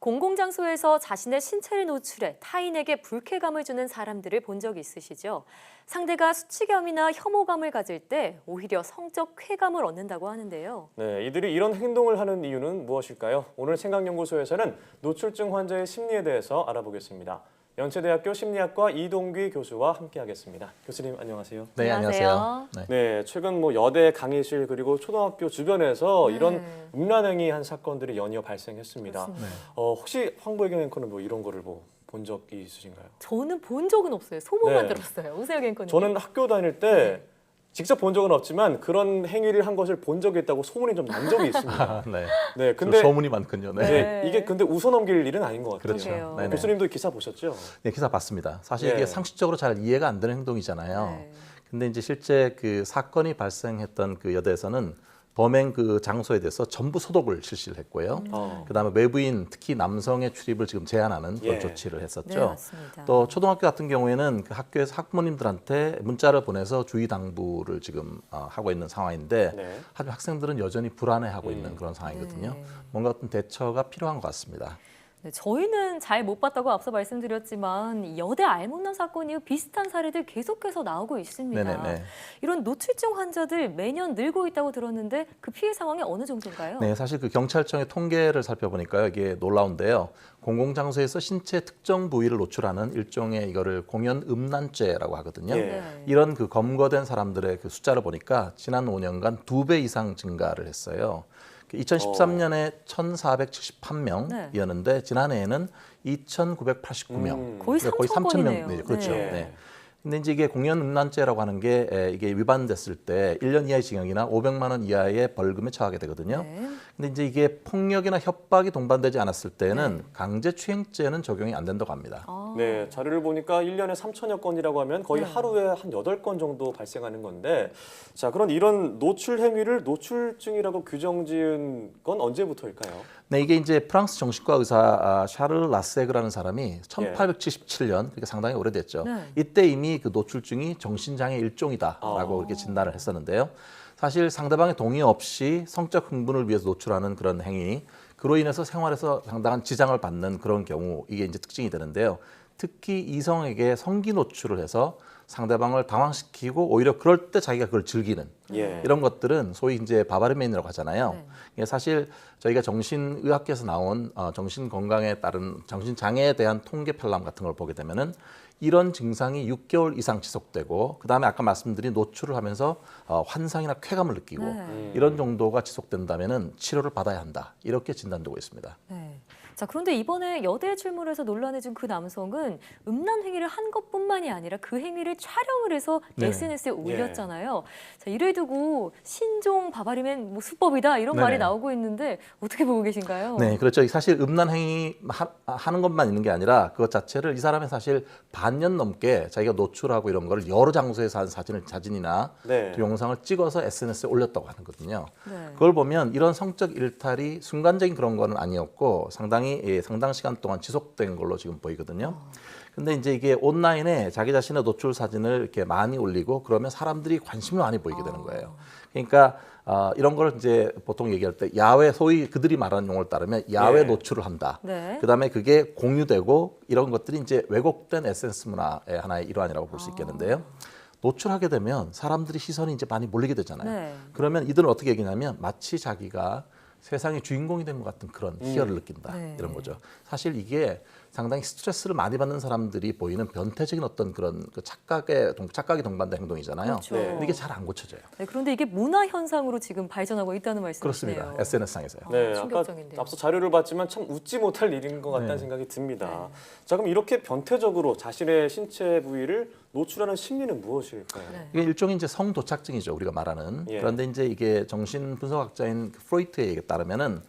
공공장소에서 자신의 신체를 노출해 타인에게 불쾌감을 주는 사람들을 본 적이 있으시죠? 상대가 수치감이나 혐오감을 가질 때 오히려 성적 쾌감을 얻는다고 하는데요. 네, 이들이 이런 행동을 하는 이유는 무엇일까요? 오늘 생각연구소에서는 노출증 환자의 심리에 대해서 알아보겠습니다. 연세대학교 심리학과 이동귀 교수와 함께하겠습니다. 교수님 안녕하세요. 네, 안녕하세요. 네, 최근 여대 강의실 그리고 초등학교 주변에서 이런 음란행위 한 사건들이 연이어 발생했습니다. 혹시 황보혜경 앵커는 이런 거를 본 적이 있으신가요? 저는 본 적은 없어요. 소문만 들었어요. 오세혁 앵커님. 저는 학교 다닐 때 직접 본 적은 없지만 그런 행위를 한 것을 본 적이 있다고 소문이 좀 난 적이 있습니다. 네, 근데 소문이 많군요. 네, 이게 근데 웃어넘길 일은 아닌 것 같아요. 그렇죠. 교수님도 기사 보셨죠? 네, 기사 봤습니다. 사실 이게 상식적으로 잘 이해가 안 되는 행동이잖아요. 근데 이제 실제 그 사건이 발생했던 그 여대에서는 범행 그 장소에 대해서 전부 소독을 실시를 했고요. 그다음에 외부인, 특히 남성의 출입을 지금 제한하는 그런 조치를 했었죠. 네, 맞습니다. 또 초등학교 같은 경우에는 그 학교에서 학부모님들한테 문자를 보내서 주의 당부를 지금 하고 있는 상황인데 하지만 학생들은 여전히 불안해하고 있는 그런 상황이거든요. 뭔가 어떤 대처가 필요한 것 같습니다. 네, 저희는 잘 못 봤다고 앞서 말씀드렸지만 여대 알못남 사건 이후 비슷한 사례들 계속해서 나오고 있습니다. 네네네. 이런 노출증 환자들 매년 늘고 있다고 들었는데 그 피해 상황이 어느 정도인가요? 네, 사실 그 경찰청의 통계를 살펴보니까요, 이게 놀라운데요. 공공장소에서 신체 특정 부위를 노출하는 일종의 이거를 공연 음란죄라고 하거든요. 이런 그 검거된 사람들의 그 숫자를 보니까 지난 5년간 2배 이상 증가를 했어요. 2013년에 1,471명이었는데 지난해에는 2,989명. 거의 3,000명. 그렇죠. 네. 근데 이제 이게 공연 음란죄라고 하는 게 이게 위반됐을 때 1년 이하의 징역이나 500만 원 이하의 벌금에 처하게 되거든요. 근데 이제 이게 폭력이나 협박이 동반되지 않았을 때는 강제추행죄는 적용이 안 된다고 합니다. 네, 자료를 보니까 1년에 3천여 건이라고 하면 거의 하루에 한 8건 정도 발생하는 건데 자, 그런 이런 노출 행위를 노출증이라고 규정지은 건 언제부터일까요? 네, 이게 이제 프랑스 정신과 의사 샤를 라세그라는 사람이 1877년, 그게 상당히 오래됐죠. 이때 이미 그 노출증이 정신장애 일종이다라고 이렇게 진단을 했었는데요. 사실 상대방의 동의 없이 성적 흥분을 위해서 노출하는 그런 행위, 그로 인해서 생활에서 상당한 지장을 받는 그런 경우 이게 이제 특징이 되는데요. 특히 이성에게 성기 노출을 해서 상대방을 당황시키고 오히려 그럴 때 자기가 그걸 즐기는 이런 것들은 소위 이제 바바르멘이라고 하잖아요. 이게 사실 저희가 정신의학계에서 나온 정신 건강에 따른 정신 장애에 대한 통계 편람 같은 걸 보게 되면은 이런 증상이 6개월 이상 지속되고 그다음에 아까 말씀드린 노출을 하면서 환상이나 쾌감을 느끼고 이런 정도가 지속된다면은 치료를 받아야 한다. 이렇게 진단되고 있습니다. 자, 그런데 이번에 여대에 출몰해서 논란이 준 그 남성은 음란 행위를 한 것뿐만이 아니라 그 행위를 촬영을 해서 SNS에 올렸잖아요. 자, 이를 두고 신종 바바리맨 수법이다 이런 말이 나오고 있는데 어떻게 보고 계신가요? 네, 그렇죠. 사실 음란 행위 하는 것만 있는 게 아니라 그것 자체를 이 사람이 사실 반년 넘게 자기가 노출하고 이런 거를 여러 장소에서 한 사진이나 또 영상을 찍어서 SNS에 올렸다고 하는 거거든요. 그걸 보면 이런 성적 일탈이 순간적인 그런 거는 아니었고 상당 시간 동안 지속된 걸로 지금 보이거든요. 근데 이제 이게 온라인에 자기 자신의 노출 사진을 이렇게 많이 올리고 그러면 사람들이 관심을 많이 보이게 되는 거예요. 그러니까 이런 걸 이제 보통 얘기할 때 야외, 소위 그들이 말하는 용어를 따르면 야외 노출을 한다. 그다음에 그게 공유되고 이런 것들이 이제 왜곡된 SNS 문화의 하나의 일환이라고 볼 수 있겠는데요. 노출하게 되면 사람들이 시선이 이제 많이 몰리게 되잖아요. 그러면 이들은 어떻게 얘기냐면 마치 자기가 세상의 주인공이 된 것 같은 그런 희열을 느낀다. 이런 거죠. 사실 이게 상당히 스트레스를 많이 받는 사람들이 보이는 변태적인 어떤 그런 그 착각이 동반된 행동이잖아요. 근데 이게 잘 안 고쳐져요. 그런데 이게 문화 현상으로 지금 발전하고 있다는 말씀이시네요. 그렇습니다. SNS상에서요. 아까 앞서 자료를 봤지만 참 웃지 못할 일인 것 같다는 생각이 듭니다. 자, 그럼 이렇게 변태적으로 자신의 신체 부위를 노출하는 심리는 무엇일까요? 이게 일종의 이제 성도착증이죠, 우리가 말하는. 그런데 이제 이게 정신 분석학자인 프로이트의 얘기에 따르면은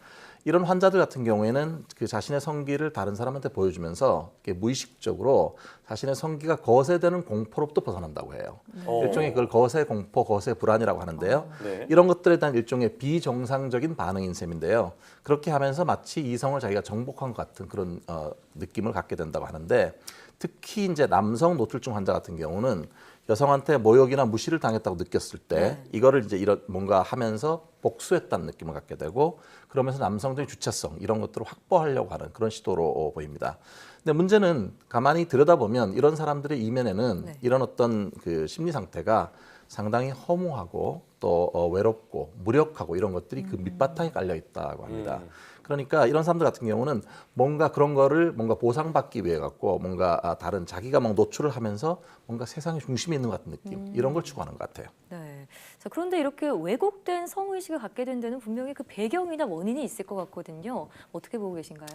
이런 환자들 같은 경우에는 그 자신의 성기를 다른 사람한테 보여주면서 무의식적으로 자신의 성기가 거세되는 공포로부터 벗어난다고 해요. 일종의 그걸 거세 공포, 거세 불안이라고 하는데요. 이런 것들에 대한 일종의 비정상적인 반응인 셈인데요. 그렇게 하면서 마치 이성을 자기가 정복한 것 같은 그런 느낌을 갖게 된다고 하는데 특히 이제 남성 노출증 환자 같은 경우는 여성한테 모욕이나 무시를 당했다고 느꼈을 때 네. 이거를 이제 이런 뭔가 하면서 복수했다는 느낌을 갖게 되고 그러면서 남성적인 주체성 이런 것들을 확보하려고 하는 그런 시도로 보입니다. 근데 문제는 가만히 들여다보면 이런 사람들의 이면에는 네. 이런 어떤 그 심리 상태가 상당히 허무하고 또 외롭고 무력하고 이런 것들이 그 밑바탕에 깔려 있다고 합니다. 그러니까 이런 사람들 같은 경우는 뭔가 그런 거를 뭔가 보상받기 위해 갖고 뭔가 다른 자기가 막 노출을 하면서 뭔가 세상의 중심에 있는 것 같은 느낌 이런 걸 추구하는 것 같아요. 네. 자, 그런데 이렇게 왜곡된 성의식을 갖게 된 데는 분명히 그 배경이나 원인이 있을 것 같거든요. 어떻게 보고 계신가요?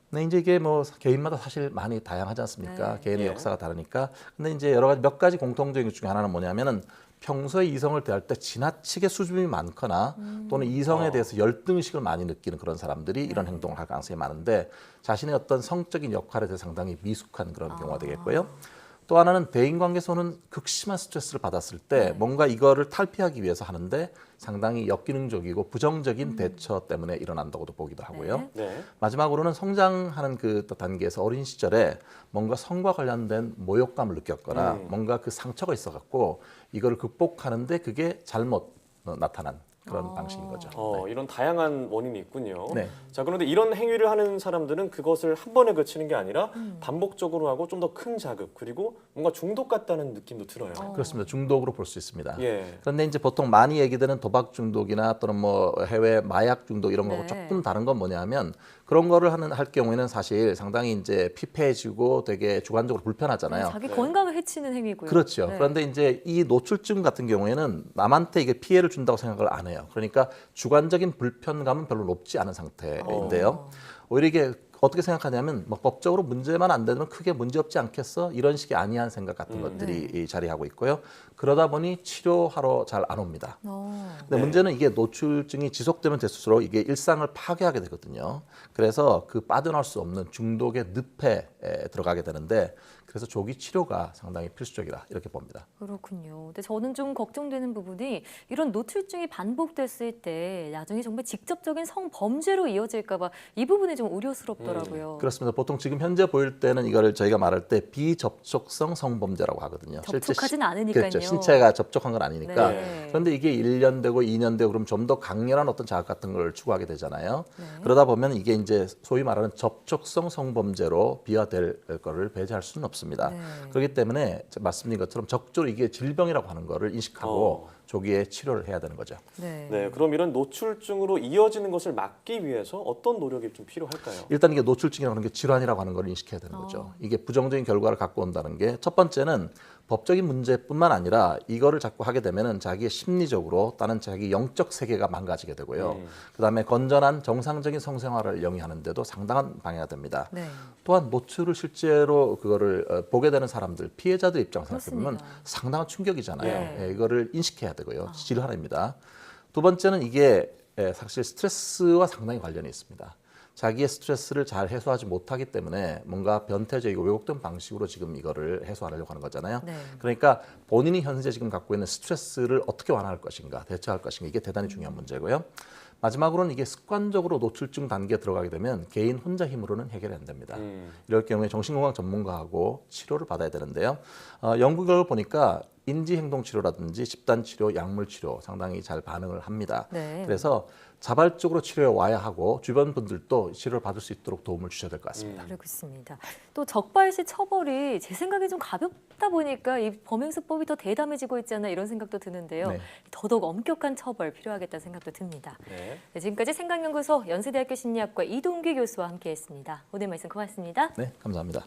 네, 이제 이게 뭐 개인마다 사실 많이 다양하지 않습니까? 네. 개인의 예. 역사가 다르니까. 근데 이제 여러 가지 몇 가지 공통적인 것 중에 하나는 뭐냐면은 평소에 이성을 대할 때 지나치게 수줍음이 많거나 또는 이성에 대해서 열등의식을 많이 느끼는 그런 사람들이 이런 행동을 할 가능성이 많은데 자신의 어떤 성적인 역할에 대해서 상당히 미숙한 그런 경우가 되겠고요. 또 하나는 대인관계에서는 극심한 스트레스를 받았을 때 뭔가 이거를 탈피하기 위해서 하는데 상당히 역기능적이고 부정적인 대처 때문에 일어난다고도 보기도 하고요. 네. 네. 마지막으로는 성장하는 그 또 단계에서 어린 시절에 뭔가 성과 관련된 모욕감을 느꼈거나 뭔가 그 상처가 있어갖고 이걸 극복하는데 그게 잘못 나타난 그런 방식인 거죠. 네. 이런 다양한 원인이 있군요. 네. 자, 그런데 이런 행위를 하는 사람들은 그것을 한 번에 그치는 게 아니라 반복적으로 하고 좀 더 큰 자극 그리고 뭔가 중독 같다는 느낌도 들어요. 그렇습니다. 중독으로 볼 수 있습니다. 예. 그런데 이제 보통 많이 얘기되는 도박 중독이나 또는 뭐 해외 마약 중독 이런 거하고 네. 조금 다른 건 뭐냐면 그런 거를 할 경우에는 사실 상당히 이제 피폐해지고 되게 주관적으로 불편하잖아요. 자기 네. 건강을 해치는 행위고요. 그렇죠. 네. 그런데 이제 이 노출증 같은 경우에는 남한테 이게 피해를 준다고 생각을 안 해요. 그러니까 주관적인 불편감은 별로 높지 않은 상태인데요. 오히려 이게 어떻게 생각하냐면 뭐 법적으로 문제만 안 되면 크게 문제 없지 않겠어? 이런 식의 안이한 생각 같은 것들이 자리하고 있고요. 그러다 보니 치료하러 잘 안 옵니다. 근데 네. 문제는 이게 노출증이 지속되면 될수록 이게 일상을 파괴하게 되거든요. 그래서 그 빠져나올 수 없는 중독의 늪에 들어가게 되는데 그래서 조기 치료가 상당히 필수적이다 이렇게 봅니다. 그렇군요. 근데 저는 좀 걱정되는 부분이 이런 노출증이 반복됐을 때 나중에 정말 직접적인 성범죄로 이어질까 봐 이 부분이 좀 우려스럽더라고요. 그렇습니다. 보통 지금 현재 보일 때는 이거를 저희가 말할 때 비접촉성 성범죄라고 하거든요. 접촉하진 않으니까요. 그렇죠. 신체가 접촉한 건 아니니까. 네. 그런데 이게 1년 되고 2년 되고 그럼 좀 더 강렬한 어떤 자극 같은 걸 추구하게 되잖아요. 네. 그러다 보면 이게 이제 소위 말하는 접촉성 성범죄로 비화될 거를 배제할 수는 없습니다. 네. 그렇기 때문에 말씀드린 것처럼 적극적으로 이게 질병이라고 하는 거를 인식하고 조기에 치료를 해야 되는 거죠. 네. 네, 그럼 이런 노출증으로 이어지는 것을 막기 위해서 어떤 노력이 좀 필요할까요? 일단 이게 노출증이라고 하는 게 질환이라고 하는 걸 인식해야 되는 거죠. 이게 부정적인 결과를 갖고 온다는 게 첫 번째는 법적인 문제뿐만 아니라 이거를 자꾸 하게 되면은 자기의 심리적으로 또는 자기 영적 세계가 망가지게 되고요. 그다음에 건전한 정상적인 성생활을 영위하는데도 상당한 방해가 됩니다. 네. 또한 노출을 실제로 그거를 보게 되는 사람들 피해자들 입장에서 생각해보면 그렇습니다. 상당한 충격이잖아요. 네. 예, 이거를 인식해야 되고요. 질환입니다. 두 번째는 이게 사실 스트레스와 상당히 관련이 있습니다. 자기의 스트레스를 잘 해소하지 못하기 때문에 뭔가 변태적이고 왜곡된 방식으로 지금 이거를 해소하려고 하는 거잖아요. 네. 그러니까 본인이 현재 지금 갖고 있는 스트레스를 어떻게 완화할 것인가, 대처할 것인가 이게 대단히 중요한 문제고요. 마지막으로는 이게 습관적으로 노출증 단계에 들어가게 되면 개인 혼자 힘으로는 해결이 안 됩니다. 이럴 경우에 정신건강 전문가하고 치료를 받아야 되는데요. 연구 결과를 보니까 인지행동치료라든지 집단치료, 약물치료 상당히 잘 반응을 합니다. 네. 그래서 자발적으로 치료에 와야 하고 주변 분들도 치료를 받을 수 있도록 도움을 주셔야 될 것 같습니다. 그러고 있습니다. 또 적발시 처벌이 제 생각에 좀 가볍다 보니까 이 범행수법이 더 대담해지고 있지 않나 이런 생각도 드는데요. 네. 더더욱 엄격한 처벌 필요하겠다는 생각도 듭니다. 네. 네, 지금까지 생각연구소 연세대학교 심리학과 이동규 교수와 함께했습니다. 오늘 말씀 고맙습니다. 네, 감사합니다.